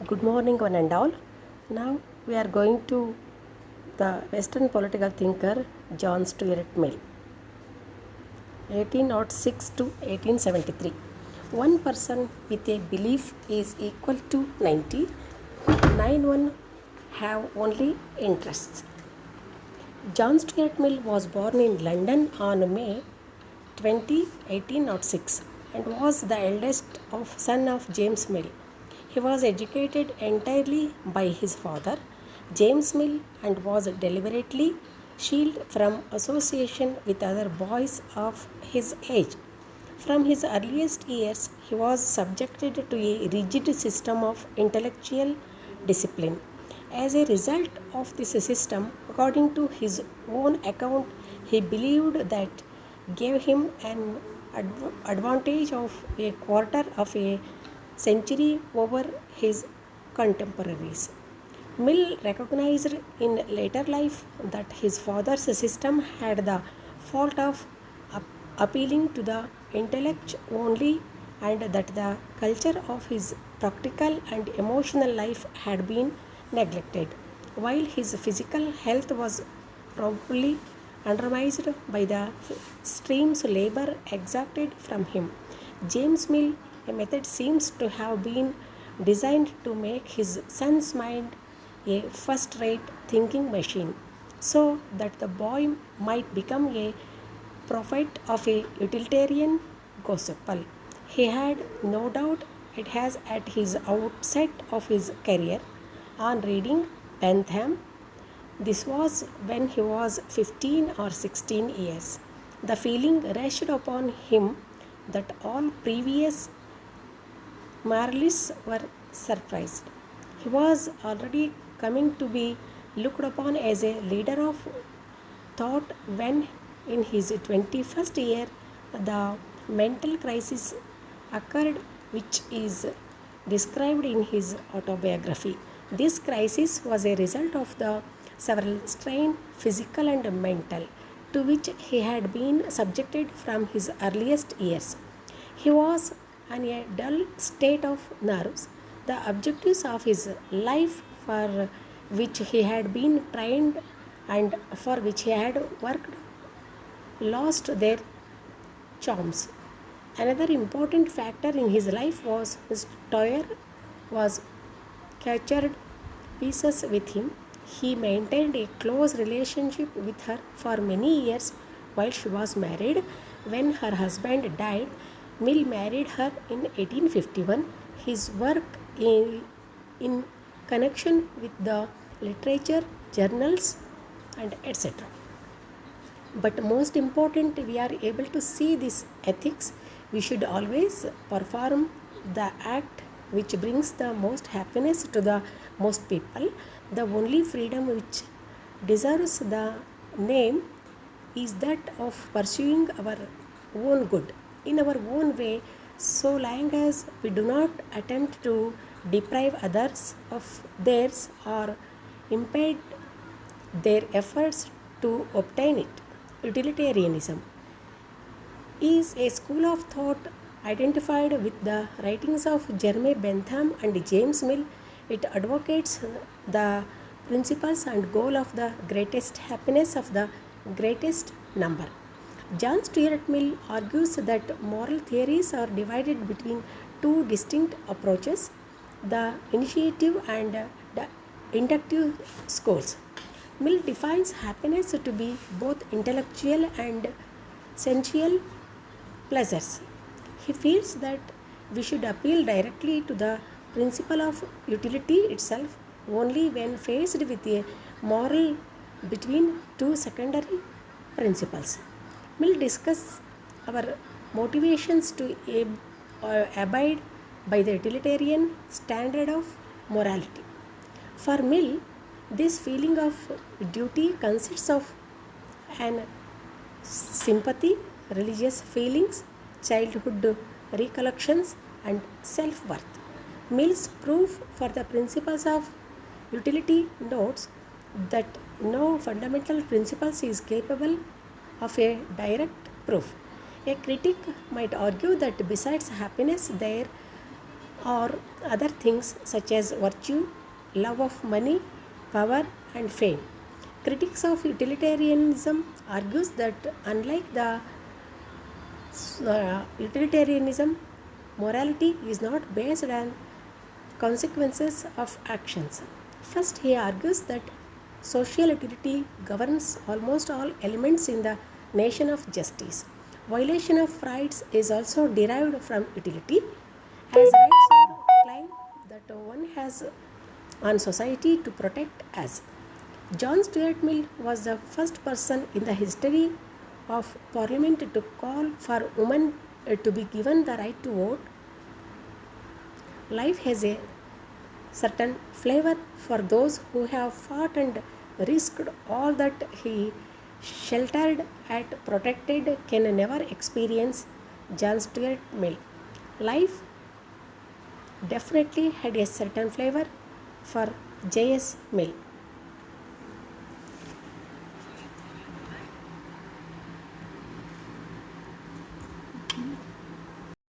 Good morning, one and all. Now we are going to the Western political thinker John Stuart Mill, 1806 to 1873. One person with a belief is equal to 90. 9 have only interests. John Stuart Mill was born in London on May 20, 1806, and was the eldest son of James Mill. He was educated entirely by his father, James Mill, and was deliberately shielded from association with other boys of his age. From his earliest years, he was subjected to a rigid system of intellectual discipline. As a result of this system, according to his own account, he believed that gave him an advantage of a quarter of a century over his contemporaries. Mill recognized in later life that his father's system had the fault of appealing to the intellect only, and that the culture of his practical and emotional life had been neglected, while his physical health was probably undermined by the streams labor exacted from him. James Mill, a method seems to have been designed to make his son's mind a first rate thinking machine, so that the boy might become a prophet of a utilitarian gospel. He had no doubt it has at his outset of his career on reading Bentham. This was when he was 15 or 16 years. The feeling rushed upon him that all previous moralists were surprised. He was already coming to be looked upon as a leader of thought when, in his 21st year, the mental crisis occurred, which is described in his autobiography. This crisis was a result of the several strain, physical and mental, to which he had been subjected from his earliest years. He was in a dull state of nerves. The objectives of his life, for which he had been trained and for which he had worked, lost their charms. Another important factor in his life was his tour was captured pieces with him. He maintained a close relationship with her for many years while she was married. When her husband died, Mill married her in 1851. His work in connection with the literature, journals, and etc. But most important, we are able to see this ethics. We should always perform the act which brings the most happiness to the most people. The only freedom which deserves the name is that of pursuing our own good in our own way, so long as we do not attempt to deprive others of theirs or impede their efforts to obtain it. Utilitarianism is a school of thought identified with the writings of Jeremy Bentham and James Mill. It advocates the principles and goal of the greatest happiness of the greatest number. John Stuart Mill argues that moral theories are divided between two distinct approaches, the initiative and the inductive schools. Mill defines happiness to be both intellectual and sensual pleasures. He feels that we should appeal directly to the principle of utility itself only when faced with a moral between two secondary principles. Mill discusses our motivations to abide by the utilitarian standard of morality. For Mill, this feeling of duty consists of an sympathy, religious feelings, childhood recollections, and self worth. Mill's proof for the principles of utility notes that no fundamental principles is capable of a direct proof. A critic might argue that besides happiness, there or other things such as virtue, love of money, power, and fame. Critics of utilitarianism argues that unlike the utilitarianism, morality is not based on consequences of actions. First, he argues that social utility governs almost all elements in the nation of justice. Violation of rights is also derived from utility, as rights are claim that one has on society to protect us. John Stuart Mill was the first person in the history of Parliament to call for women to be given the right to vote. Life has a certain flavor for those who have fought and risked all that he sheltered and protected can never experience. John Stuart Mill. Life definitely had a certain flavor for J.S. Mill.